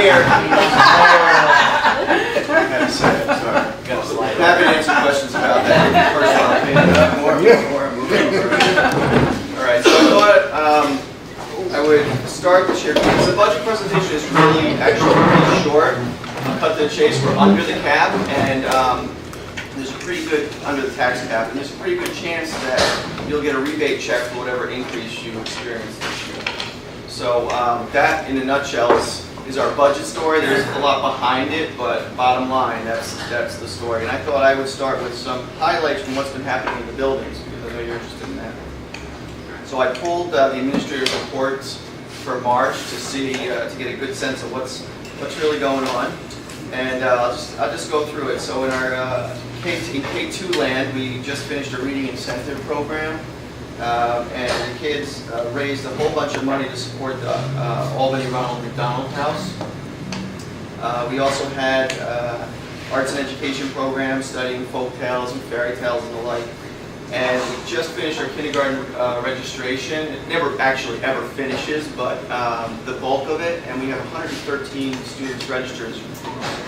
here. Happy to answer questions about that. All right, so I thought I would start this year because the budget presentation is actually really short. I'll cut to the chase. We're under the cap, and there's a pretty good under the tax cap, and there's a pretty good chance that you'll get a rebate check for whatever increase you experience this year. So that, in a nutshell, is our budget story. There's a lot behind it, but bottom line, that's the story. And I thought I would start with some highlights from what's been happening in the buildings, because I know you're interested in that. So I pulled the administrative reports for March to get a good sense of what's really going on, and I'll just go through it. So in our in K2 land, we just finished a reading incentive program. And the kids raised a whole bunch of money to support the Albany Ronald McDonald House. We also had arts and education programs studying folk tales and fairy tales and the like. And we just finished our kindergarten registration. It never actually ever finishes, but the bulk of it. And we have 113 students registered,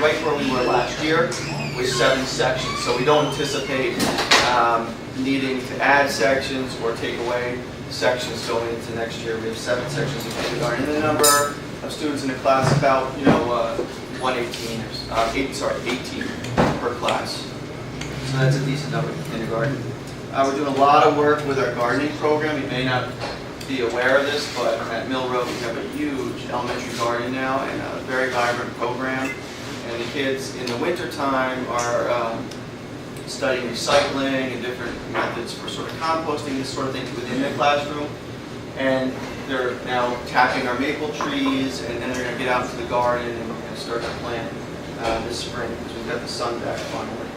right where we were last year, with 7 sections. So we don't anticipate needing to add sections or take away sections going into next year. We have 7 sections in kindergarten, and the number of students in the class about 18 per class. So that's a decent number for kindergarten. We're doing a lot of work with our gardening program. You may not be aware of this, but at Mill Road we have a huge elementary garden now and a very vibrant program. And the kids in the wintertime are studying recycling and different methods for sort of composting, this sort of thing within the classroom. And they're now tapping our maple trees, and then they're going to get out into the garden and start to plant this spring, because we've got the sun back finally.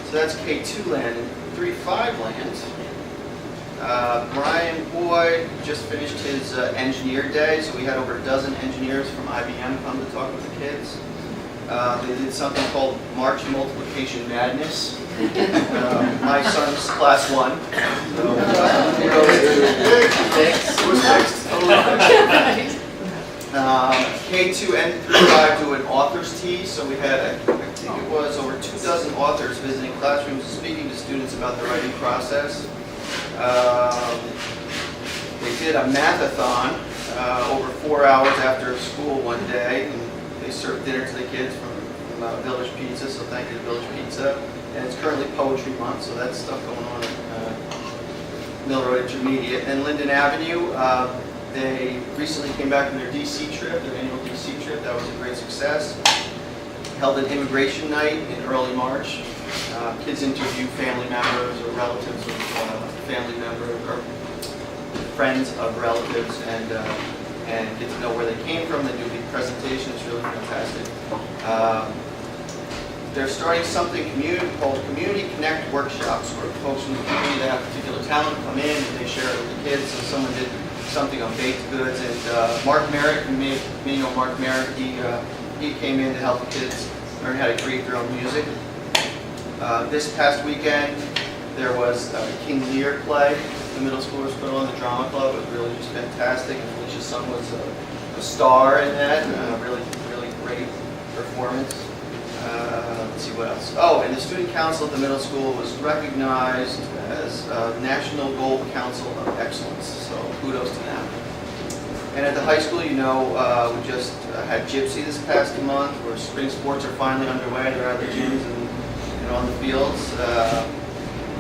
So that's K2 land. And 3-5 land, Brian Boyd just finished his engineer day, so we had over a dozen engineers from IBM come to talk with the kids. They did something called March Multiplication Madness. My son's class 1. So, K2 and 3-5 do an author's tea, so we had, I think it was over 2 dozen authors visiting classrooms and speaking to students about the writing process. They did a math-a-thon over 4 hours after school one day, and they served dinner to the kids from Village Pizza, so thank you to Village Pizza. And it's currently Poetry Month, so that's stuff going on at Mill Road Intermediate. And Linden Avenue, they recently came back from their DC trip, their annual DC trip. That was a great success. Held an immigration night in early March. Kids interview family members or relatives of family members or friends of relatives and get to know where they came from. They do a big presentation. It's really fantastic. They're starting something called Community Connect workshops, where folks from the community that have particular talent come in and they share it with the kids. So someone did something on baked goods, and Mark Merritt, you may know Mark Merritt, he came in to help the kids learn how to create their own music. This past weekend, there was a King Lear play the middle schoolers put on the drama club. It was really just fantastic, and Felicia's son was a star in that. Really great performance. Let's see what else. Oh, and the student council at the middle school was recognized as National Gold Council of Excellence, so kudos to them. And at the high school, we just had Gypsy this past month, where spring sports are finally underway. They're out of the gyms and on the fields. I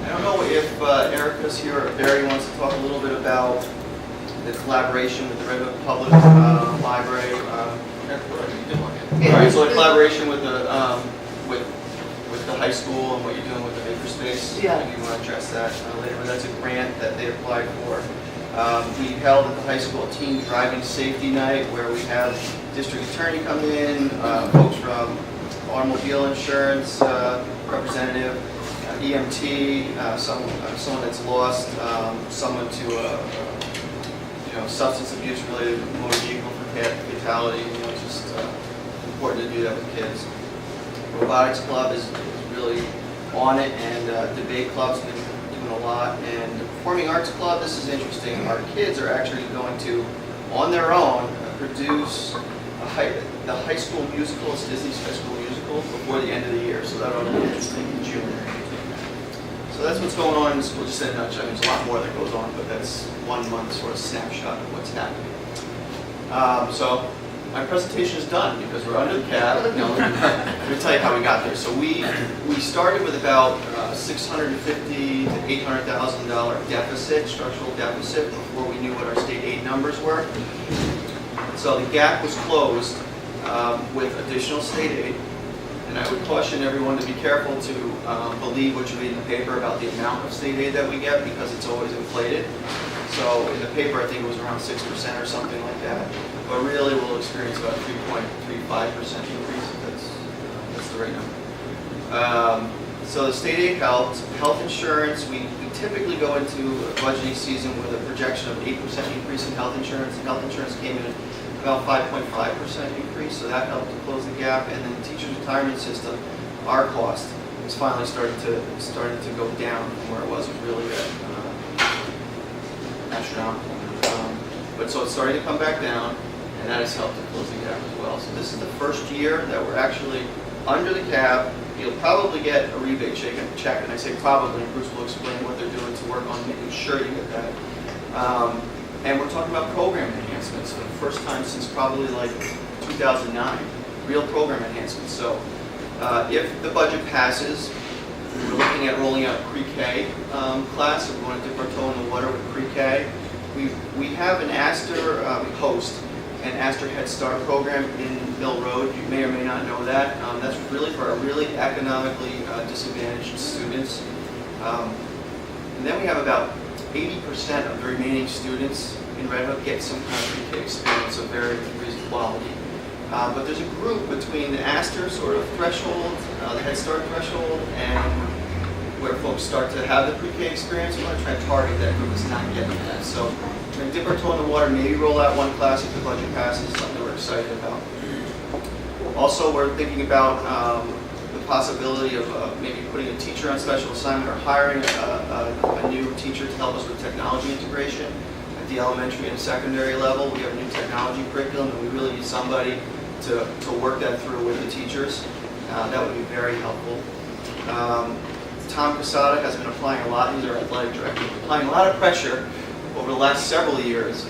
don't know if Erica's here or Barry wants to talk a little bit about the collaboration with the Red Hook Public Library. All right, so a collaboration with the high school and what you're doing with the makerspace. Yeah. Maybe you want to address that later, but that's a grant that they applied for. We held at the high school a teen driving safety night, where we have district attorney come in, folks from automobile insurance representative, EMT, someone that's lost someone to substance abuse related motor vehicle fatality. It's just important to do that with kids. Robotics club is really on it, and debate club's been doing a lot. And the performing arts club, this is interesting. Our kids are actually going to, on their own, produce the high school musical, it's Disney's high school musical, before the end of the year, so that'll be interesting in June. So that's what's going on in the school, just in a nutshell. There's a lot more that goes on, but that's 1 month sort of snapshot of what's happening. So my presentation is done because we're under the cap. No, let me tell you how we got there. So we started with about $650,000 to $800,000 deficit, structural deficit, before we knew what our state aid numbers were. So the gap was closed with additional state aid. And I would caution everyone to be careful to believe what you read in the paper about the amount of state aid that we get, because it's always inflated. So in the paper, I think it was around 6% or something like that. But really, we'll experience about 3.35% increase. That's the right number. So the state aid helped. Health insurance, we typically go into a budgeting season with a projection of 8% increase in health insurance. And health insurance came in about 5.5% increase, so that helped to close the gap. And then the teacher's retirement system, our cost is finally starting to go down from where it was really astronomical. But so it's starting to come back down, and that has helped to close the gap as well. So this is the first year that we're actually under the cap. You'll probably get a rebate check, and I say probably, and Bruce will explain what they're doing to work on making sure you get that. And we're talking about program enhancements for the first time since probably like 2009, real program enhancements. So if the budget passes, we're looking at rolling out pre-K class. So we want to dip our toe in the water with pre-K. We have an Astor, we host an Astor Head Start program in Mill Road. You may or may not know that. That's really for our really economically disadvantaged students. And then we have about 80% of the remaining students in Red Hook get some kind of pre-K experience of varying degrees of quality. But there's a group between the Astor sort of threshold, the Head Start threshold, and where folks start to have the pre-K experience. We want to try to target that group that's not getting that. So we're going to dip our toe in the water, maybe roll out one class if the budget passes, something we're excited about. Also, we're thinking about the possibility of maybe putting a teacher on special assignment or hiring a new teacher to help us with technology integration. At the elementary and secondary level, we have a new technology curriculum, and we really need somebody to work that through with the teachers. That would be very helpful. Tom Casada has been applying a lot, he's our athletic director, applying a lot of pressure over the last several years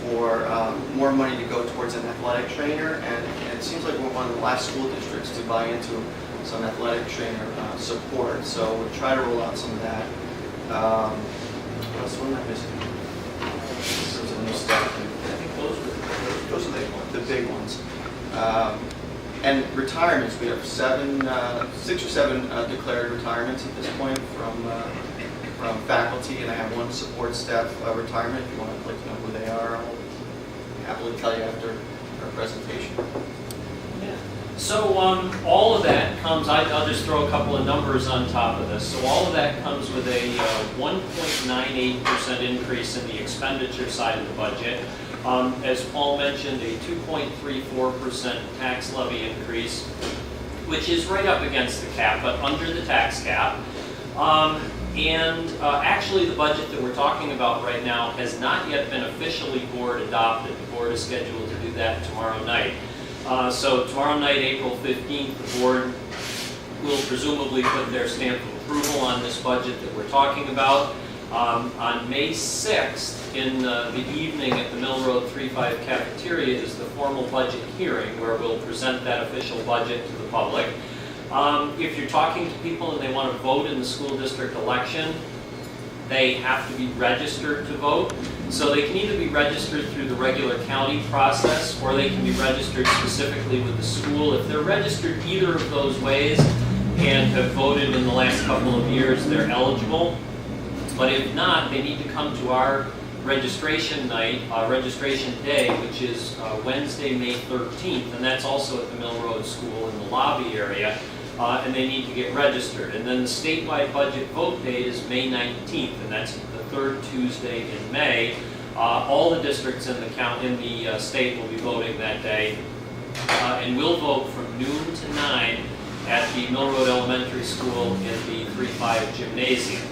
for more money to go towards an athletic trainer, and it seems like we're one of the last school districts to buy into some athletic trainer support, so we'll try to roll out some of that. What else am I missing? Some new stuff. I think those are the big ones. And retirements, we have 6 or 7 declared retirements at this point from faculty, and I have 1 support staff retirement. If you want to know who they are, I'll happily tell you after our presentation. Yeah. So all of that comes, I'll just throw a couple of numbers on top of this. So all of that comes with a 1.98% increase in the expenditure side of the budget. As Paul mentioned, a 2.34% tax levy increase, which is right up against the cap, but under the tax cap. Actually, the budget that we're talking about right now has not yet been officially board adopted. The board is scheduled to do that tomorrow night. So tomorrow night, April 15th, the board will presumably put their stamp of approval on this budget that we're talking about. On May 6th, in the evening at the Mill Road 3-5 cafeteria is the formal budget hearing where we'll present that official budget to the public. If you're talking to people and they want to vote in the school district election, they have to be registered to vote. So they can either be registered through the regular county process, or they can be registered specifically with the school. If they're registered either of those ways and have voted in the last couple of years, they're eligible. But if not, they need to come to our registration night, registration day, which is Wednesday, May 13th, and that's also at the Mill Road School in the lobby area, and they need to get registered. And then the statewide budget vote date is May 19th, and that's the 3rd Tuesday in May. All the districts in the state will be voting that day, and we'll vote from noon to 9 at the Mill Road Elementary School in the 3-5 gymnasium.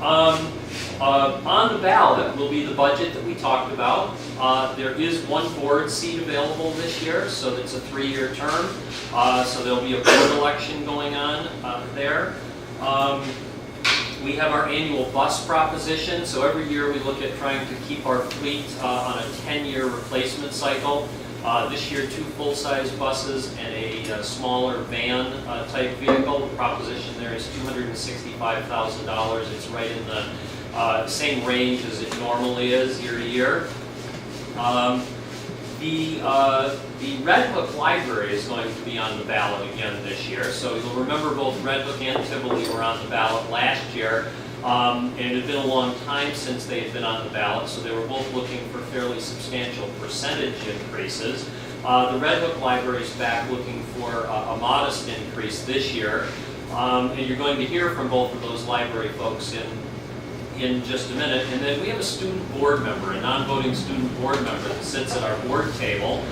On the ballot will be the budget that we talked about. There is one board seat available this year, so it's a 3-year term. So there'll be a board election going on there. We have our annual bus proposition, so every year we look at trying to keep our fleet on a 10-year replacement cycle. This year, 2 full-size buses and a smaller van type vehicle. The proposition there is $265,000. It's right in the same range as it normally is year to year. The Red Hook Library is going to be on the ballot again this year. So you'll remember both Red Hook and Tivoli were on the ballot last year. And it had been a long time since they had been on the ballot, so they were both looking for fairly substantial percentage increases. The Red Hook Library is back looking for a modest increase this year. And you're going to hear from both of those library folks in just a minute. And then we have a student board member, a non-voting student board member that sits at our board table.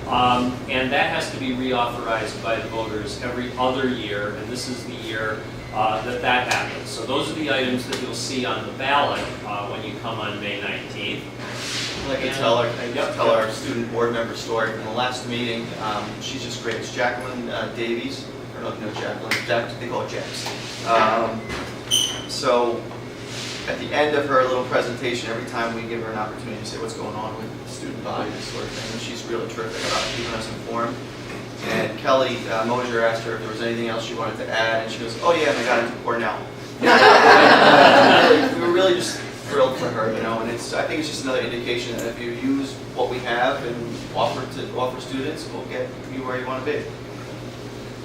And that has to be reauthorized by the voters every other year, and this is the year that happens. So those are the items that you'll see on the ballot when you come on May 19th. I'd like to tell our student board member story from the last meeting. She's just great. It's Jacqueline Davies. I don't know if you know Jacqueline. They call her Jax. So at the end of her little presentation, every time we give her an opportunity to say what's going on with the student body, this sort of thing, and she's really terrific about keeping us informed. And Kelly Mosier asked her if there was anything else she wanted to add, and she goes, "Oh yeah, and I got into Cornell." We were really just thrilled for her, you know, and I think it's just another indication that if you use what we have and offer students, we'll get you where you want to be.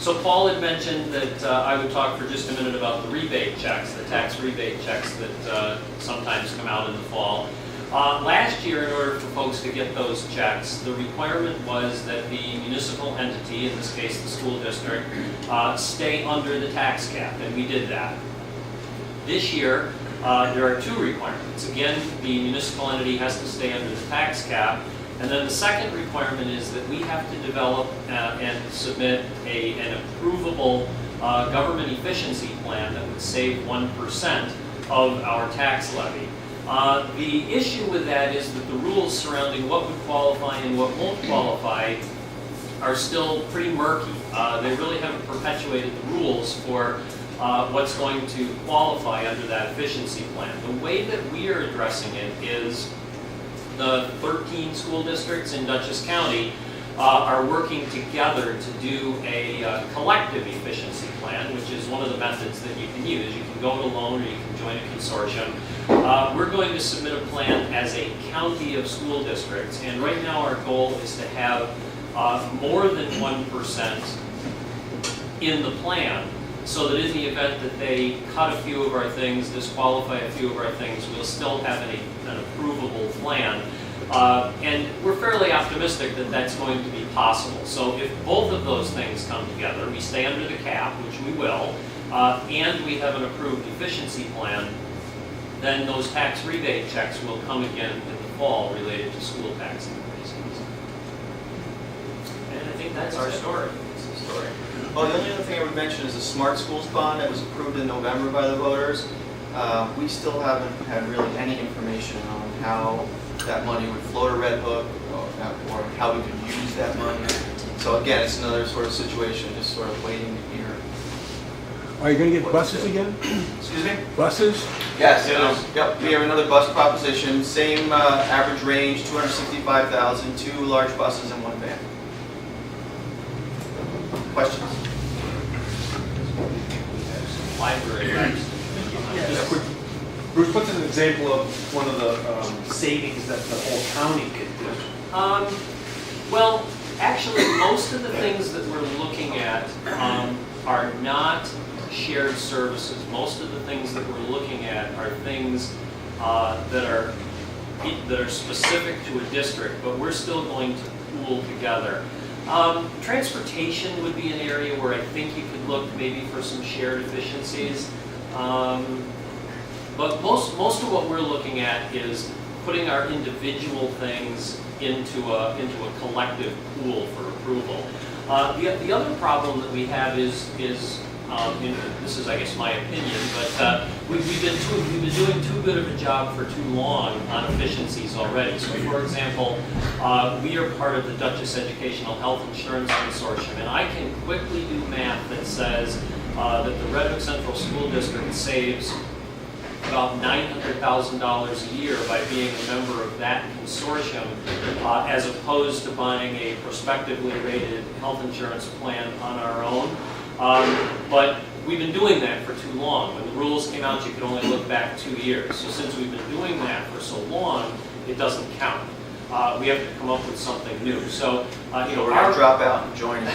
So Paul had mentioned that I would talk for just a minute about the rebate checks, the tax rebate checks that sometimes come out in the fall. Last year, in order for folks to get those checks, the requirement was that the municipal entity, in this case the school district, stay under the tax cap, and we did that. This year, there are 2 requirements. Again, the municipal entity has to stay under the tax cap, and then the second requirement is that we have to develop and submit an approvable government efficiency plan that would save 1% of our tax levy. The issue with that is that the rules surrounding what would qualify and what won't qualify are still pretty murky. They really haven't perpetuated the rules for what's going to qualify under that efficiency plan. The way that we are addressing it is the 13 school districts in Dutchess County are working together to do a collective efficiency plan, which is one of the methods that you can use. You can go it alone or you can join a consortium. We're going to submit a plan as a county of school districts, and right now our goal is to have more than 1% in the plan, so that in the event that they cut a few of our things, disqualify a few of our things, we'll still have an approvable plan. And we're fairly optimistic that that's going to be possible. So if both of those things come together, we stay under the cap, which we will, and we have an approved efficiency plan, then those tax rebate checks will come again in the fall related to school tax increases. And I think that's our story. That's the story. Oh, the only other thing I would mention is the Smart Schools bond that was approved in November by the voters. We still haven't had really any information on how that money would flow to Red Hook or how we could use that money. So again, it's another sort of situation, just sort of waiting to hear. Are you going to get buses again? Excuse me? Buses? Yes. Yep. We have another bus proposition. Same average range, 265,000, 2 large buses and 1 van. Questions? Library. Just quick, Bruce, what's an example of one of the savings that the whole county could do? Well, actually, most of the things that we're looking at are not shared services. Most of the things that we're looking at are things that are specific to a district, but we're still going to pool together. Transportation would be an area where I think you could look maybe for some shared efficiencies. But most of what we're looking at is putting our individual things into a collective pool for approval. The other problem that we have is this is, I guess, my opinion, but we've been doing too good of a job for too long on efficiencies already. So, for example, we are part of the Dutchess Educational Health Insurance Consortium, and I can quickly do math that says that the Red Hook Central School District saves about $900,000 a year by being a member of that consortium, as opposed to buying a prospectively rated health insurance plan on our own. But we've been doing that for too long. When the rules came out, you could only look back 2 years. So since we've been doing that for so long, it doesn't count. We have to come up with something new. So, We're going to drop out and join it.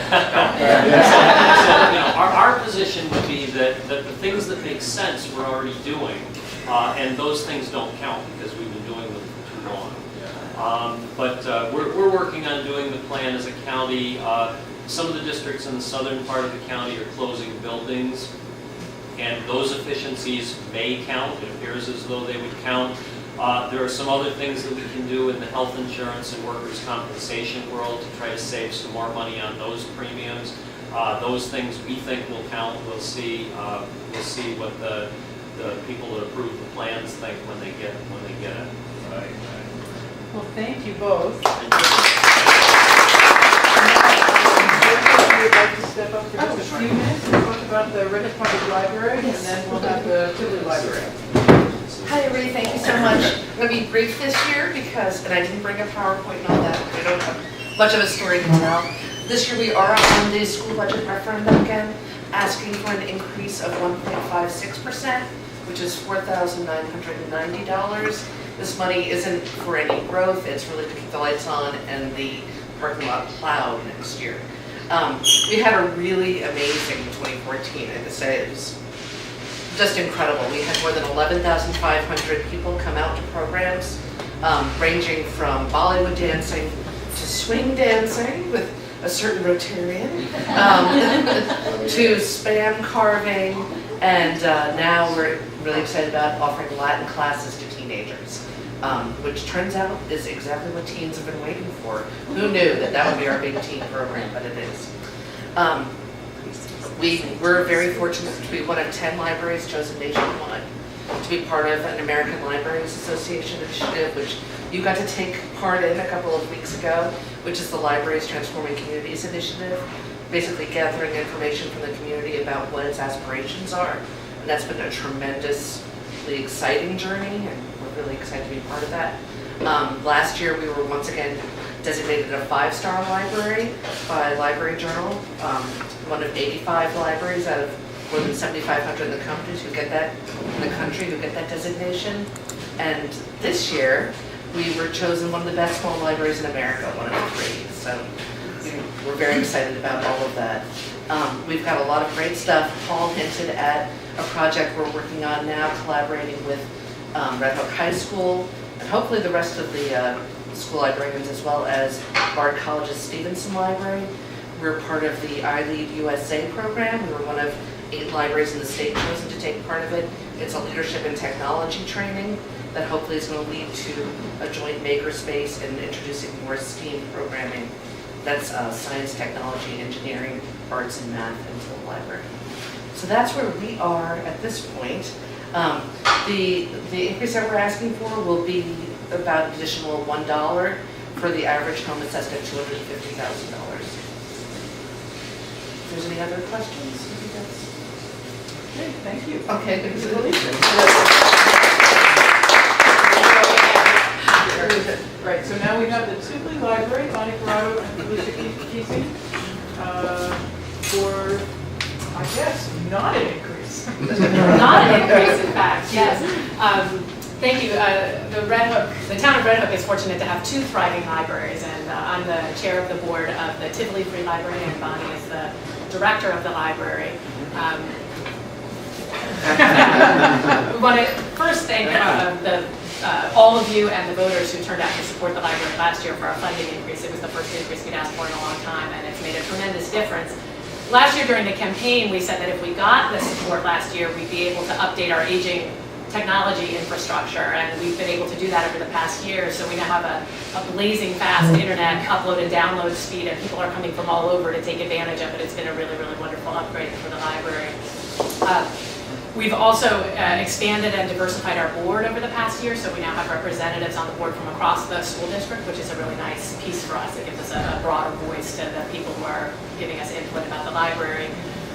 Our position would be that the things that make sense we're already doing, and those things don't count because we've been doing them for too long. But we're working on doing the plan as a county. Some of the districts in the southern part of the county are closing buildings, and those efficiencies may count. It appears as though they would count. There are some other things that we can do in the health insurance and workers' compensation world to try to save some more money on those premiums. Those things we think will count. We'll see what the people that approve the plans think when they get it. Right. Well, thank you both. We'd like to step up for just a few minutes and talk about the Red Hook Public Library, and then we'll have the Tivoli Library. Hi everybody, thank you so much. I'm going to be brief this year because, and I didn't bring a PowerPoint and all that, I don't have much of a story to tell. This year we are on the school budget referendum again, asking for an increase of 1.56%, which is $4,990. This money isn't for any growth, it's really to keep the lights on and the parking lot plowed next year. We had a really amazing 2014, I have to say. It was just incredible. We had more than 11,500 people come out to programs, ranging from Bollywood dancing to swing dancing with a certain Rotarian, to spam carving, and now we're really excited about offering Latin classes to teenagers, which turns out is exactly what teens have been waiting for. Who knew that would be our big teen program, but it is. We're very fortunate to be one of 10 libraries chosen nationwide to be part of an American Libraries Association initiative, which you got to take part in a couple of weeks ago, which is the Libraries Transforming Communities initiative, basically gathering information from the community about what its aspirations are. And that's been a tremendously exciting journey, and we're really excited to be part of that. Last year, we were once again designated a 5-star library by Library Journal, one of 85 libraries out of more than 7,500 in the country who get that designation. And this year, we were chosen one of the best small libraries in America, one of the 3. So we're very excited about all of that. We've got a lot of great stuff. Paul hinted at a project we're working on now, collaborating with Red Hook High School, and hopefully the rest of the school librarians, as well as Bard College's Stevenson Library. We're part of the iLead USA program. We were one of 8 libraries in the state chosen to take part of it. It's a leadership and technology training that hopefully is going to lead to a joint makerspace and introducing more STEAM programming. That's science, technology, engineering, arts, and math into the library. So that's where we are at this point. The increase that we're asking for will be about an additional $1 for the average home assessed at $250,000. If there's any other questions? Okay, thank you. Okay, thanks for the Right, so now we have the Tivoli Library, Bonnie Corrado and Felicia Keesing, for, I guess, not an increase. Not an increase, in fact, yes. Thank you. The town of Red Hook is fortunate to have 2 thriving libraries, and I'm the chair of the board of the Tivoli Free Library, and Bonnie is the director of the library. We want to first thank all of you and the voters who turned out to support the library last year for our funding increase. It was the first increase we'd asked for in a long time, and it's made a tremendous difference. Last year during the campaign, we said that if we got the support last year, we'd be able to update our aging technology infrastructure, and we've been able to do that over the past year. So we now have a blazing fast internet upload and download speed, and people are coming from all over to take advantage of it. It's been a really, really wonderful upgrade for the library. We've also expanded and diversified our board over the past year, so we now have representatives on the board from across the school district, which is a really nice piece for us. It gives us a broader voice to the people who are giving us input about the library.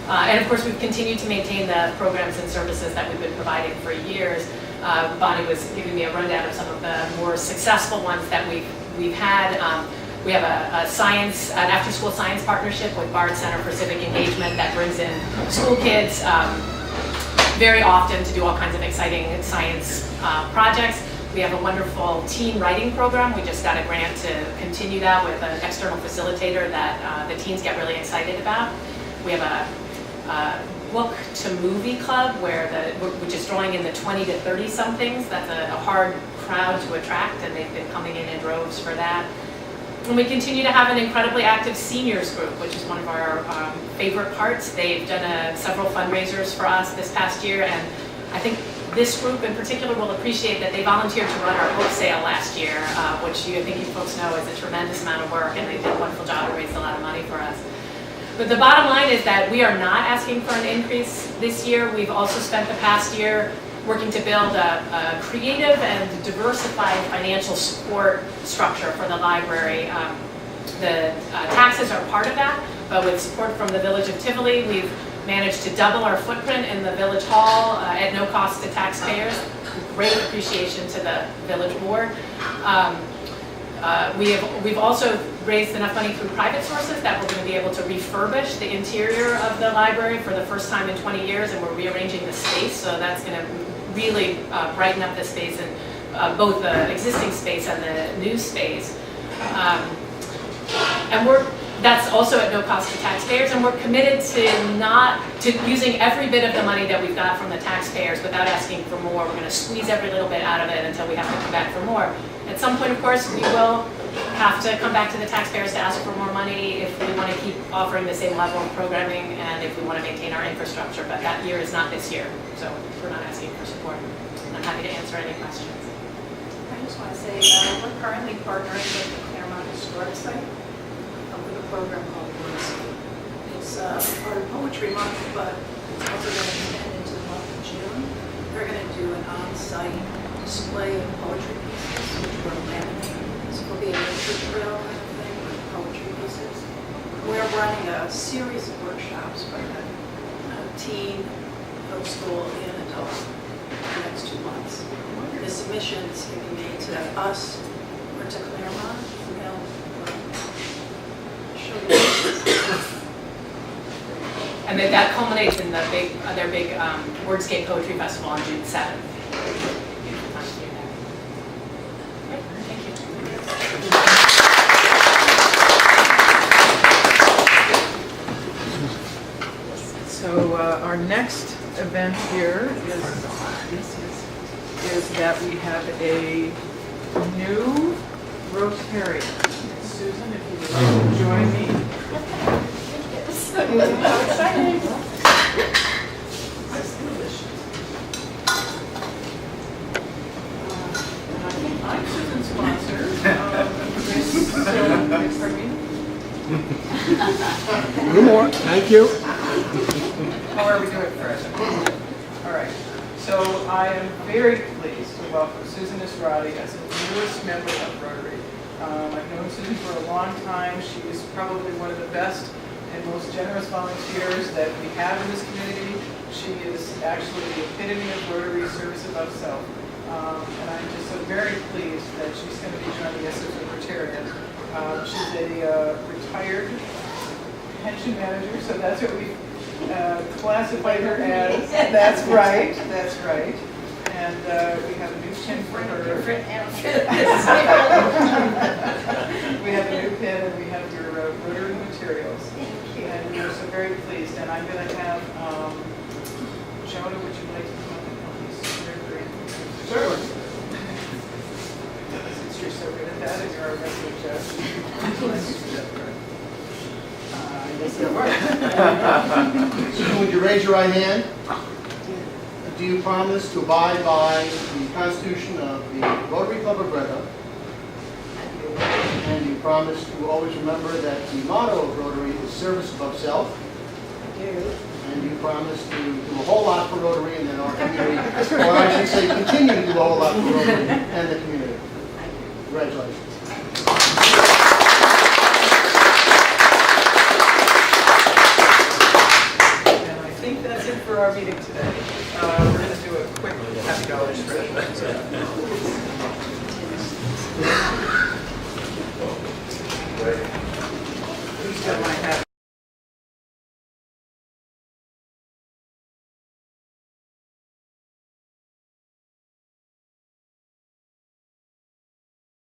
And of course, we've continued to maintain the programs and services that we've been providing for years. Bonnie was giving me a rundown of some of the more successful ones that we've had. We have an after-school science partnership with Bard Center for Civic Engagement that brings in school kids very often to do all kinds of exciting science projects. We have a wonderful teen writing program. We just got a grant to continue that with an external facilitator that the teens get really excited about. We have a book to movie club which is drawing in the 20 to 30 somethings. That's a hard crowd to attract, and they've been coming in droves for that. And we continue to have an incredibly active seniors group, which is one of our favorite parts. They've done several fundraisers for us this past year, and I think this group in particular will appreciate that they volunteered to run our book sale last year, which I think you folks know is a tremendous amount of work, and they did a wonderful job and raised a lot of money for us. But the bottom line is that we are not asking for an increase this year. We've also spent the past year working to build a creative and diversified financial support structure for the library. The taxes are part of that, but with support from the Village of Tivoli, we've managed to double our footprint in the Village Hall at no cost to taxpayers. Great appreciation to the Village Board. We've also raised enough money through private sources that we're going to be able to refurbish the interior of the library for the first time in 20 years, and we're rearranging the space, so that's going to really brighten up the space, and both the existing space and the new space. And that's also at no cost to taxpayers, and we're committed to using every bit of the money that we've got from the taxpayers without asking for more. We're going to squeeze every little bit out of it until we have to come back for more. At some point, of course, we will have to come back to the taxpayers to ask for more money if we want to keep offering the same level of programming and if we want to maintain our infrastructure, but that year is not this year, so we're not asking for support. I'm happy to answer any questions. I just want to say we're currently partnering with the Claremont Historic Site with a program called Wordscape. It's part of Poetry Month, but it's also going to extend into the month of June. They're going to do an on-site display of poetry pieces, which we're laminating. So it'll be a literature trail kind of thing with poetry pieces. We're running a series of workshops for the teen, middle school, and adults for the next 2 months. The submissions can be made to us or to Claremont, and they'll show you. And then that culminates in their big Wordscape Poetry Festival on June 7th. Beautiful time to do that. Okay, thank you. So our next event here is that we have a new Rotarian. Susan, if you would like to join me. How exciting! I'm Susan's sponsor. No more, thank you. How are we doing first? All right. So I am very pleased to welcome Susan Israti as the newest member of Rotary. I've known Susan for a long time. She is probably one of the best and most generous volunteers that we have in this community. She is actually the epitome of Rotary service above self. And I'm just so very pleased that she's going to be joining us as a Rotarian. She's a retired pension manager, so that's what we classified her as. That's right, that's right. And we have a new pin for her. We have a new pin, and we have your Rotary materials. And we're so very pleased. And I'm going to have Jonah, would you like to come up and help me swear her in? Sure. Since you're so good at that, and you're our resident judge. Susan, would you raise your right hand? Do you promise to abide by the Constitution of the Rotary Club of Red Hook? And you promise to always remember that the motto of Rotary is service above self? And you promise to do a whole lot for Rotary and then our community, or I should say continue to do a whole lot for Rotary and the community. Congratulations. And I think that's it for our meeting today. We're going to do a quick happy dollars spread. Please get my happy